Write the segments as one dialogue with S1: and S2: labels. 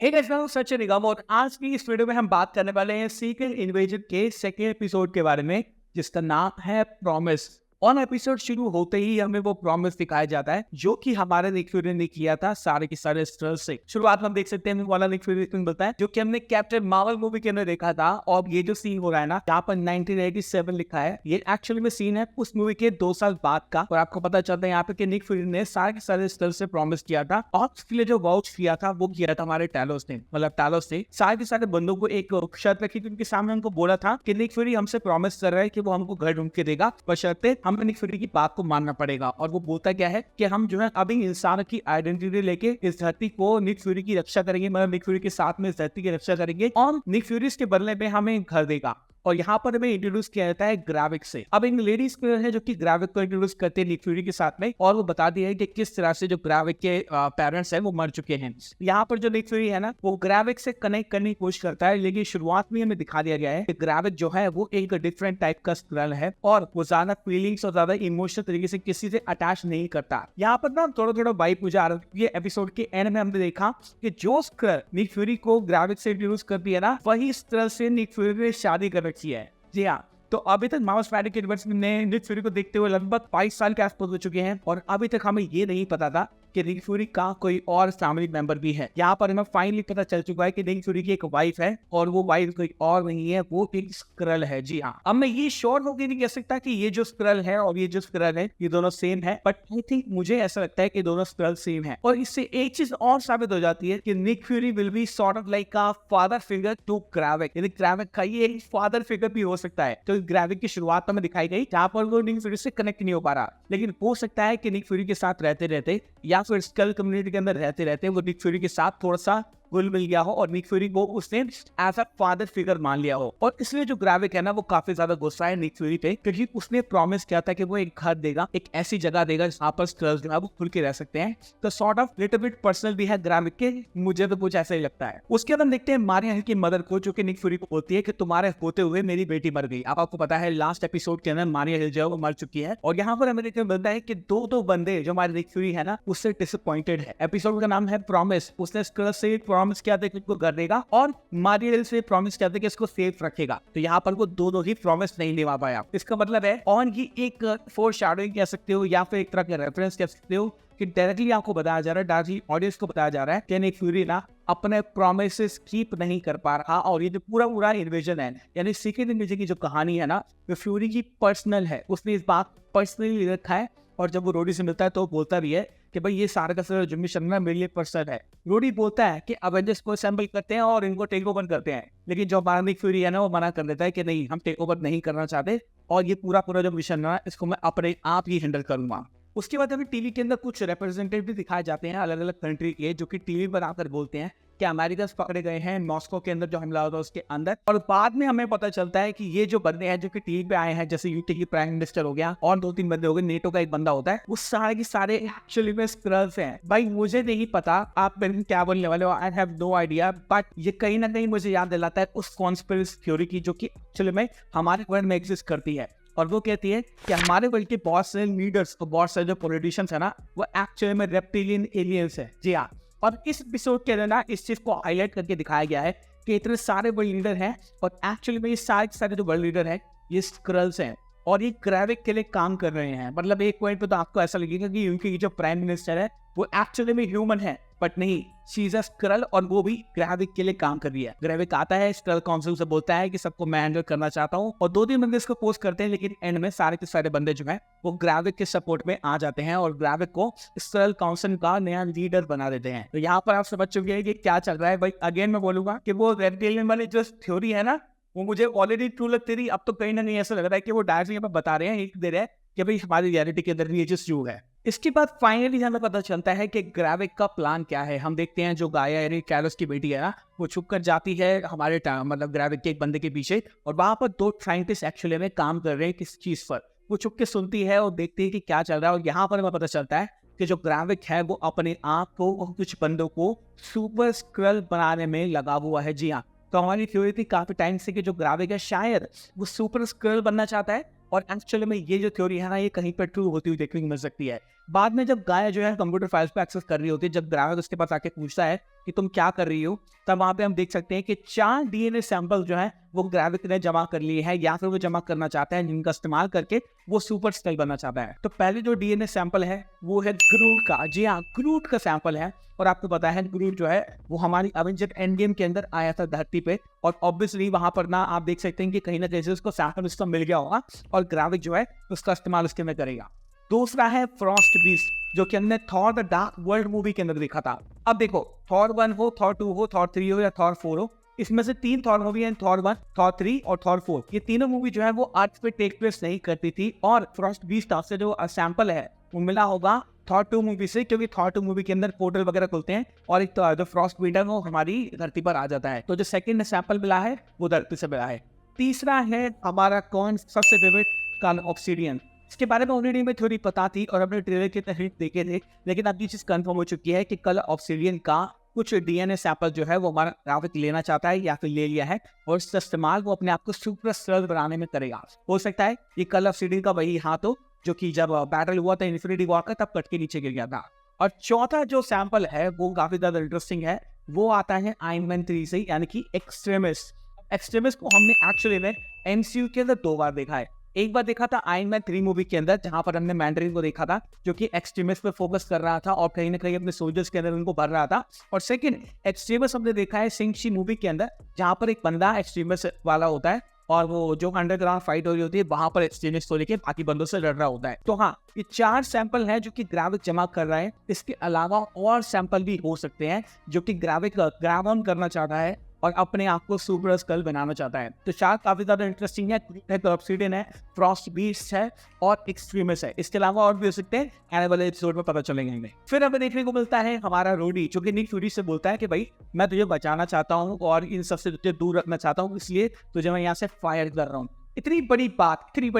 S1: Hey guys, मैं हूं सचिन निगम और आज की इस वीडियो में हम बात करने वाले हैं सीक्रेट इन्वेजन के सेकेंड एपिसोड के बारे में, जिसका नाम है प्रॉमिस। ऑन एपिसोड शुरू होते ही हमें वो प्रॉमिस दिखाया जाता है जो कि हमारे निक फ्यूरी ने किया था सारे के सारे स्ट्रल से। शुरुआत में हम देख सकते हैं वाला निक फ्यूरी ने बताया जो कि हमने कैप्टन मार्वल मूवी के अंदर देखा था। और ये जो सीन हो रहा है ना, यहाँ पर 1987 लिखा है, ये एक्चुअली में सीन है उस मूवी के 2 साल बाद का। और आपको पता चलता है यहाँ पे कि निक फ्यूरी ने सारे के सारे स्ट्रल से प्रॉमिस किया था और उसके लिए जो वाउच किया था वो किया था हमारे टैलोस ने। मतलब टैलोस ने सारे के सारे बंदों को एक शर्त रखी थी उनके सामने, उनको बोला था कि निक फ्यूरी हमसे प्रॉमिस कर रहा है कि वो हमको घर ढूंढ के देगा, बशर्ते हमें निक फ्यूरी की बात को मानना पड़ेगा। और वो बोलता क्या है कि हम जो है अभी इंसान की आइडेंटिटी लेके इस धरती को निक फ्यूरी की रक्षा करेंगे, मतलब निक फ्यूरी के साथ में इस धरती की रक्षा करेंगे और निक फ्यूरी के बदले में हमें घर देगा। और यहाँ पर हमें इंट्रोड्यूस किया जाता है ग्राविक से। अब एक लेडीज प्लेयर है जो कि ग्राविक को इंट्रोड्यूस करते हैं निक फ्यूरी के साथ में, और वो बता दिया है कि किस तरह से जो ग्राविक के पेरेंट्स हैं वो मर चुके हैं। यहाँ पर जो निक फ्यूरी है ना, वो ग्राविक से कनेक्ट करने की कोशिश करता है, लेकिन शुरुआत में हमें दिखा दिया गया है कि ग्राविक जो है वो एक डिफरेंट टाइप का स्क्रल है और वो ज्यादा फीलिंग्स और ज्यादा इमोशनल तरीके से किसी से अटैच नहीं करता। यहाँ पर ना थोड़ा थोड़ा वाइब मुझे आ रहा है। ये एपिसोड के एंड में हमने देखा कि जो स्क्रल निक फ्यूरी को ग्राविक से इंट्रोड्यूस कर दिया ना, वही स्क्रल से निक फ्यूरी ने शादी कर रखी है। जी हाँ, तो अभी तक मार्वल सिनेमैटिक यूनिवर्स ने निक फ्यूरी को देखते हुए लगभग 22 साल के आसपास हो चुके हैं और अभी तक हमें ये नहीं पता था कि निक फ्यूरी का कोई और फैमिली मेंबर भी है। यहाँ पर हमें फाइनली पता चल चुका है कि निक फ्यूरी की एक वाइफ है और वो वाइफ कोई और नहीं है, वो एक स्क्रल है। जी हाँ, अब मैं ये श्योर होकर नहीं कह सकता कि ये जो स्क्रल है और ये जो स्क्रल है ये दोनों सेम है, बट आई थिंक मुझे ऐसा लगता है कि दोनों स्क्रल सेम है। और इससे एक चीज और साबित हो जाती है कि Nick Fury will be sort of like a father figure to Gravik, यानी ग्राविक का ये एक फादर फिगर भी हो सकता है। तो ग्राविक की शुरुआत में दिखाई गई जहाँ पर वो निक फ्यूरी से कनेक्ट नहीं हो पा रहा, लेकिन हो सकता है कि निक फ्यूरी के साथ रहते रहते या फिर स्कल कम्युनिटी के अंदर रहते रहते वो निक फ्यूरी के साथ थोड़ा सा घुल मिल गया हो और निक फ्यूरी को उसने एज अ फादर फिगर मान लिया हो। और इसलिए जो ग्राविक है ना, वो काफी ज्यादा गुस्सा है निक फ्यूरी पे, क्योंकि उसने प्रॉमिस किया था कि वो एक घर देगा, एक ऐसी जगह देगा जहाँ पर स्क्रल्स जो है वो खुल के रह सकते हैं। तो sort of little bit personal भी है ग्राविक के, मुझे तो कुछ ऐसा ही लगता है। उसके बाद हम देखते हैं मारिया हिल की मदर को, जो कि निक फ्यूरी को बोलती है कि तुम्हारे होते हुए मेरी बेटी मर गई। अब आपको पता है लास्ट एपिसोड के अंदर मारिया हिल जो है वो मर चुकी है। और यहाँ पर हमें देखने को मिलता है कि दो बंदे जो हमारे निक फ्यूरी है ना, उससे डिसअपॉइंटेड है। एपिसोड का नाम है प्रॉमिस। उसने स्क्रल्स से प्रॉमिस किया था कि कर देगा और मारिया हिल से प्रॉमिस करते कि इसको सेफ रखेगा। तो यहाँ पर वो दोनों ही प्रॉमिस नहीं निभा पाया। इसका मतलब है ऑन ही एक फोरशैडोइंग कह सकते हो या फिर एक तरह का रेफरेंस कह सकते हो कि डायरेक्टली आपको बताया जा रहा है, डायरेक्टली ऑडियंस को बताया जा रहा है कि निक फ्यूरी ना अपने प्रोमिसेस कीप नहीं कर पा रहा। और ये जो पूरा इन्वेजन है, यानी सीक्रेट इन्वेजन की जो कहानी है ना, वो फ्यूरी की पर्सनल है। उसने इस बात पर्सनली रखा है और जब वो रोडी से मिलता है तो बोलता भी है कि भाई ये सारा का सारा जो मिशन ना मेरे लिए पर्सनल है। रोडी बोलता है कि अवेंजर्स को असेंबल करते हैं और इनको टेक ओवर करते हैं, लेकिन जो हमारा निक फ्यूरी है ना, वो मना कर देता है कि नहीं, हम टेक ओवर नहीं करना चाहते और ये पूरा जो मिशन है इसको मैं अपने आप ही हैंडल करूंगा। उसके बाद हमें टीवी के अंदर कुछ रिप्रेजेंटेटिव भी दिखाए जाते हैं अलग अलग कंट्री के, जो कि टीवी पर आकर बोलते हैं कि अमेरिकन पकड़े गए हैं मॉस्को के अंदर जो हमला होता है उसके अंदर। और बाद में हमें पता चलता है कि ये जो बंदे हैं जो कि टीवी पे आए हैं, जैसे यूके की प्राइम मिनिस्टर हो गया और 2-3 बंदे हो गए, नेटो का एक बंदा होता है, वो सारे के सारे एक्चुअली में स्क्रल्स हैं। भाई मुझे नहीं पता आप मेरे क्या बोलने वाले हो, I have no idea, but ये कहीं ना कहीं मुझे याद दिलाता है उस कॉन्स्पिरेसी थ्योरी की जो कि एक्चुअली में हमारे वर्ल्ड में एग्जिस्ट करती है। और वो कहती है कि हमारे वर्ल्ड के बहुत सारे लीडर्स और बहुत सारे जो पॉलिटिशियंस है ना, वो एक्चुअली में रेप्टिलियन एलियंस है। जी हाँ, और इस एपिसोड के अंदर ना इस चीज को हाईलाइट करके दिखाया गया है कि इतने सारे वर्ल्ड लीडर हैं और एक्चुअली में ये सारे जो वर्ल्ड लीडर हैं ये स्क्रल्स हैं और ये ग्राविक के लिए काम कर रहे हैं। मतलब एक पॉइंट पे तो आपको ऐसा लगेगा कि यूके की जो प्राइम मिनिस्टर है वो एक्चुअली में ह्यूमन है, बट नहीं, शी इज अ स्क्रल और वो भी ग्राविक के लिए काम कर रही है। ग्राविक आता है स्क्रल काउंसिल से बोलता है कि सबको मैं हैंडल करना चाहता हूँ और 2-3 बंदे इसको पोस्ट करते हैं, लेकिन एंड में सारे के सारे बंदे जो है वो ग्राविक के सपोर्ट में आ जाते हैं और ग्राविक को स्क्रल काउंसिल का नया लीडर बना देते हैं। तो यहाँ पर आप समझ चुके हैं कि क्या चल रहा है। भाई अगेन मैं बोलूंगा कि वो रेप्टिलियन वाली जो थ्योरी है ना, वो मुझे ऑलरेडी ट्रू लगती थी। अब तो कहीं ना कहीं ऐसा लग रहा है कि वो डायरेक्टली यहाँ पर बता रहे हैं, एक दे रहे हैं कि भाई हमारी रियलिटी के अंदर ये चीज ट्रू है। इसके बाद फाइनली हमें पता चलता है कि ग्राविक का प्लान क्या है। हम देखते हैं जो गाया यानी टैलोस की बेटी है ना, वो छुप कर जाती है हमारे मतलब ग्राविक के एक बंदे के पीछे, और वहां पर 2 साइंटिस्ट एक्चुअली में काम कर रहे हैं किस चीज पर। वो छुप के सुनती है और देखती है कि क्या चल रहा है, और यहाँ पर हमें पता चलता है कि जो ग्राविक है वो अपने आप को और कुछ बंदों को सुपर स्क्रल बनाने में लगा हुआ है। जी हाँ, तो हमारी थ्योरी थी काफी टाइम से कि जो ग्राविक है शायद वो सुपर स्क्रल बनना चाहता है, और एक्चुअली में ये जो थ्योरी है ना, ये कहीं पर ट्रू होती हुई देखने को मिल सकती है। बाद में जब गाया जो है कंप्यूटर फाइल्स पे एक्सेस कर रही होती है, जब ग्राविक उसके पास आके पूछता है कि तुम क्या कर रही हो, तब वहाँ पे हम देख सकते हैं कि 4 डीएनए सैंपल जो है वो ग्रेविक ने जमा कर लिए हैं या फिर वो जमा करना चाहता है, जिनका इस्तेमाल करके वो सुपर स्कल बनना चाहता है। तो पहले जो डीएनए सैंपल है वो है ग्रूट का। जी हाँ, ग्रूट का सैंपल है। और आपको पता है ग्रूट जो है वो हमारी एवेंजर एंड गेम के अंदर आया था धरती पे, और ऑब्वियसली वहां पर ना आप देख सकते हैं कि कहीं ना कहीं से उसको सैंपल उसका मिल गया होगा और ग्रेविक जो है उसका इस्तेमाल उसके में करेगा। दूसरा है फ्रॉस्ट बीस्ट, जो कि हमने Thor the dark world movie के अंदर देखा था। अब देखो, थॉर 1 हो, थॉर 2 हो, थॉर 3 हो या थॉर 4 हो, इसमें से 3 थॉर मूवी हैं, थॉर 1, थॉर 3 और थॉर 4। ये तीनों मूवी जो है वो अर्थ पे टेक प्लेस नहीं करती थी, और फ्रॉस्ट बीस्ट से जो सैंपल है वो मिला होगा थॉर 2 मूवी से, क्योंकि थॉर 2 मूवी के अंदर पोर्टल वगैरह खुलते हैं और एक तो जो फ्रॉस्ट बीटर वो हमारी धरती पर आ जाता है। तो जो सेकंड सैंपल मिला है वो धरती से मिला है। तीसरा है हमारा कौन सबसे फेवरेट, कल ऑब्सिडियन। इसके बारे में ऑलरेडी में थोड़ी पता थी और अपने ट्रेलर के तहत देखे थे, लेकिन अब ये चीज कंफर्म हो चुकी है कि कल ऑब्सिडियन का कुछ डीएनए सैंपल जो है वो हमारा ग्राविक लेना चाहता है या फिर ले लिया है, और इसका इस्तेमाल वो अपने आप को सुपर स्ट्रल बनाने में करेगा। हो सकता है ये कल ऑब्सिडियन का वही हाथ हो जो कि जब बैटल हुआ था इन्फिनिटी वॉर का तब कट के नीचे गिर गया था। और चौथा जो सैंपल है वो काफी ज्यादा इंटरेस्टिंग है, वो आता है आयरन मैन 3 से, यानी कि एक्सट्रीमिस। एक्सट्रीमिस को हमने एक्चुअली में एमसीयू के अंदर 2 बार देखा है। एक बार देखा था आयरन मैन 3 मूवी के अंदर, जहां पर हमने मैंड्रिन को देखा था जो कि एक्सट्रीमिस्ट पे फोकस कर रहा था और कहीं ना कहीं अपने सोल्जर्स के अंदर उनको भर रहा था। और सेकंड एक्सट्रीमिस्ट हमने देखा है सिंग-ची मूवी के अंदर, जहां पर एक बंदा एक्सट्रीमिस्ट वाला होता है और वो जो अंडरग्राउंड फाइट हो रही होती है वहां पर एक्सट्रीमिस्ट को लेके बाकी बंदों से लड़ रहा होता है। तो हाँ, ये 4 सैंपल हैं जो कि ग्रेविक जमा कर रहा है। इसके अलावा और सैंपल भी हो सकते हैं जो कि ग्रेविक ग्रैब ऑन करना चाहता है और अपने आप को सुपर स्कल बनाना चाहता है। तो 4 काफी ज्यादा इंटरेस्टिंग है, ऑब्सिडियन है, फ्रॉस्ट बीस्ट है और एक्सट्रीमिस्ट है। इसके अलावा और भी हो सकते हैं, आने वाले एपिसोड में पता चलेंगे हमें। फिर हमें देखने को मिलता है हमारा रोडी, जो कि निक फ्यूरी से बोलता है कि भाई मैं तुझे बचाना चाहता हूँ और इन सबसे तुझे दूर रखना चाहता हूँ, इसलिए तुझे मैं यहाँ से फायर कर रहा हूँ। इतनी बड़ी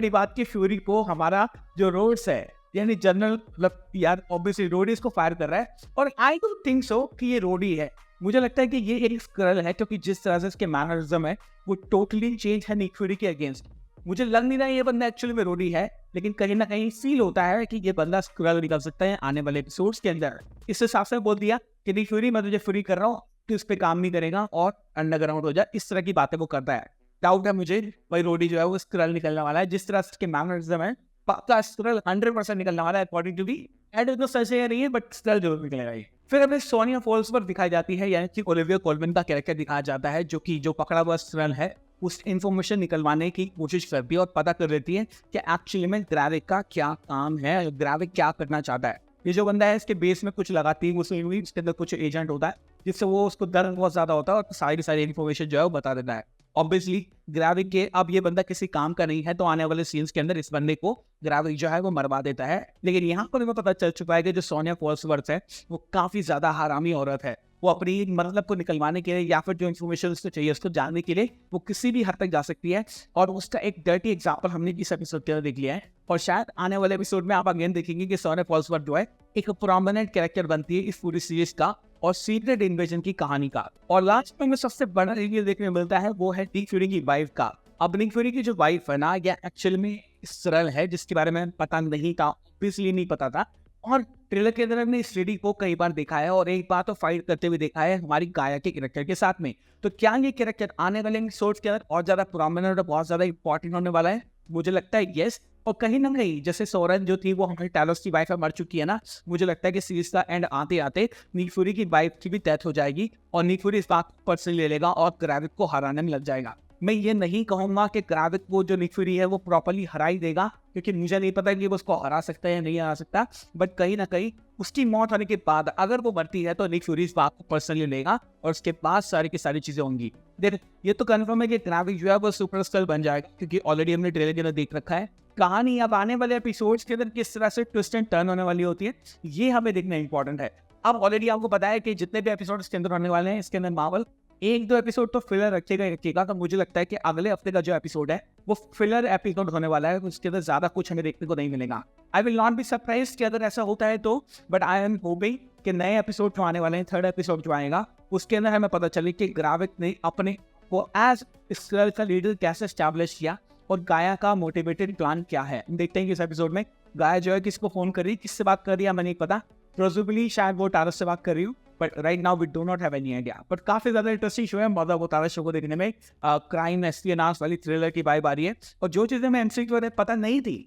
S1: बात कि फ्यूरी को हमारा जो रोड्स है यानी जनरल, मतलब यार ऑब्वियसली रोडी इसको फायर कर रहा है, और आई डोंट थिंक सो कि ये रोडी है। मुझे लगता है कि ये एक स्क्रल है, क्योंकि जिस तरह से इसके मैनरिज्म है वो टोटली चेंज है निक फ्यूरी के अगेंस्ट। मुझे लग नहीं रहा ये बंदा एक्चुअली में रोडी है, लेकिन कहीं ना कहीं फील होता है कि ये बंदा स्क्रल निकल सकता है आने वाले एपिसोड्स के अंदर। इस हिसाब से बोल दिया कि निक फ्यूरी मैं तुझे फ्री कर रहा हूँ, तो इस पे काम नहीं करेगा और अंडरग्राउंड हो जाए, इस तरह की बातें वो करता है। डाउट है मुझे भाई रोडी जो है वो स्क्रल निकलने वाला है, जिस तरह से इसके मैनरिज्म है पक्का स्क्रल 100% निकलने वाला है अकॉर्डिंग टू बी। एड तो सच नहीं है बट स्क्रल जरूर निकलेगा ये। फिर हमें सोनिया फॉल्स पर दिखाई जाती है, यानी कि ओलिविया कोलमैन का कैरेक्टर दिखाया जाता है, जो पकड़ा हुआ स्क्रल है उस इन्फॉर्मेशन निकलवाने की कोशिश करती है और पता कर लेती है कि एक्चुअली में ग्रेविक का क्या काम है, ग्रेविक क्या करना चाहता है। ये जो बंदा है इसके बेस में कुछ लगाती है, उसके अंदर कुछ एजेंट होता है जिससे वो उसको दर्द बहुत ज्यादा होता है और सारी इन्फॉर्मेशन जो है वो बता देता है। ऑब्वियसली ग्रेविक के अब ये बंदा किसी काम का नहीं है, तो आने वाले सीन्स के अंदर इस बंदे को ग्रेविक जो है वो मरवा देता है। लेकिन यहाँ पर हमें पता चल चुका है कि जो सोनिया फॉल्सवर्थ है वो काफी ज्यादा हरामी औरत है। वो अपनी मतलब को निकलवाने के लिए या फिर जो इन्फॉर्मेशन उसको चाहिए उसको जानने के लिए वो किसी भी हद तक जा सकती है, और उसका एक डर्टी एग्जाम्पल हमने इस एपिसोड के अंदर देख लिया है। और शायद आने वाले एपिसोड में आप अगेन देखेंगे कि सोनिया फॉल्सवर्थ जो है एक प्रोमिनेंट कैरेक्टर बनती है इस पूरी सीरीज का और सीक्रेट इन्वेजन की कहानी का। और लास्ट में हमें सबसे बड़ा रिवील देखने मिलता है वो है निक फ्यूरी की वाइफ का। अब निक फ्यूरी की जो वाइफ है ना, ये एक्चुअल में सरल है, जिसके बारे में पता नहीं था, ऑब्वियसली नहीं पता था। और ट्रेलर के अंदर हमने इस लेडी को कई बार देखा है और एक बार तो फाइट करते हुए देखा है हमारी गाया के कैरेक्टर के साथ में। तो क्या ये कैरेक्टर आने वाले एपिसोड्स के अंदर और ज्यादा प्रोमिनेंट और बहुत ज्यादा इंपॉर्टेंट होने वाला है? मुझे लगता है यस। और कहीं ना कहीं जैसे सोरेन जो थी वो हमारी टैलोस की वाइफ मर चुकी है ना, मुझे लगता है कि सीरीज का एंड आते आते निक फ्यूरी की वाइफ की भी डेथ हो जाएगी और निक फ्यूरी इस बात पर्सनली ले लेगा और ग्रेविक को हराने में लग जाएगा। मैं ये नहीं कहूंगा कि ग्रेविक को जो निक फ्यूरी है वो प्रॉपर्ली हरा ही देगा, क्योंकि मुझे नहीं पता कि वो उसको हरा सकता है या नहीं हरा सकता, बट कहीं ना कहीं उसकी मौत होने के बाद अगर वो मरती है तो निक फ्यूरी इस बात को पर्सनली लेगा और उसके बाद सारी की सारी चीजें होंगी। देख ये तो कंफर्म है कि ग्रेविक जो है वो सुपर स्कल बन जाएगा, क्योंकि ऑलरेडी हमने ट्रेलर के अंदर देख रखा है। कहानी अब आने वाले एपिसोड्स के अंदर किस तरह से ट्विस्ट एंड टर्न होने वाली होती है ये हमें देखना इंपॉर्टेंट है। अब ऑलरेडी आपको पता है कि जितने भी एपिसोड इसके अंदर होने वाले हैं, इसके अंदर मार्वल 1-2 एपिसोड तो फिलर रखेगा। तो मुझे लगता है कि अगले हफ्ते का जो एपिसोड है वो फिलर एपिसोड होने वाला है, उसके अंदर ज्यादा कुछ हमें देखने को नहीं मिलेगा। I will not be surprise कि अगर ऐसा होता है तो, बट आई एम होपिंग कि नए एपिसोड जो आने वाले हैं, 3rd एपिसोड जो आएगा उसके अंदर हमें पता चले कि ग्रेविक ने अपने को एज स्क्रल का लीडर कैसे एस्टैब्लिश किया और गाया का मोटिवेटेड प्लान क्या है। देखते हैं कि इस एपिसोड में गाया जो है किसको फोन कर रही है, किससे बात कर रही है हमें नहीं पता। प्रोबेबली शायद वो टारस से बात कर रही हूँ, but right now we do not have any idea. But काफी ज्यादा इंटरेस्टिंग शो है, मजा होता है शो को देखने में। क्राइम एस्पियोनाज वाली थ्रिलर की वाइब आ रही है, और जो चीजें मैं एमसीक्यू वाले पता नहीं थी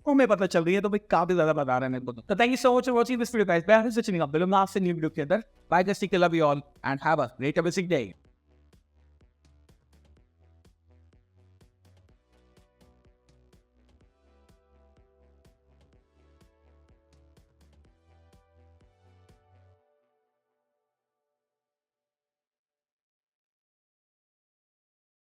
S1: वो मैं पता चल रही है, तो भाई काफी ज्यादा बता रहा है मेरे को। तो thank you so much for watching this video guys. मैं हूं सचिन, अब मिलूंगा आपसे न्यू वीडियो के अंदर। Bye, just love you all and have a great amazing day.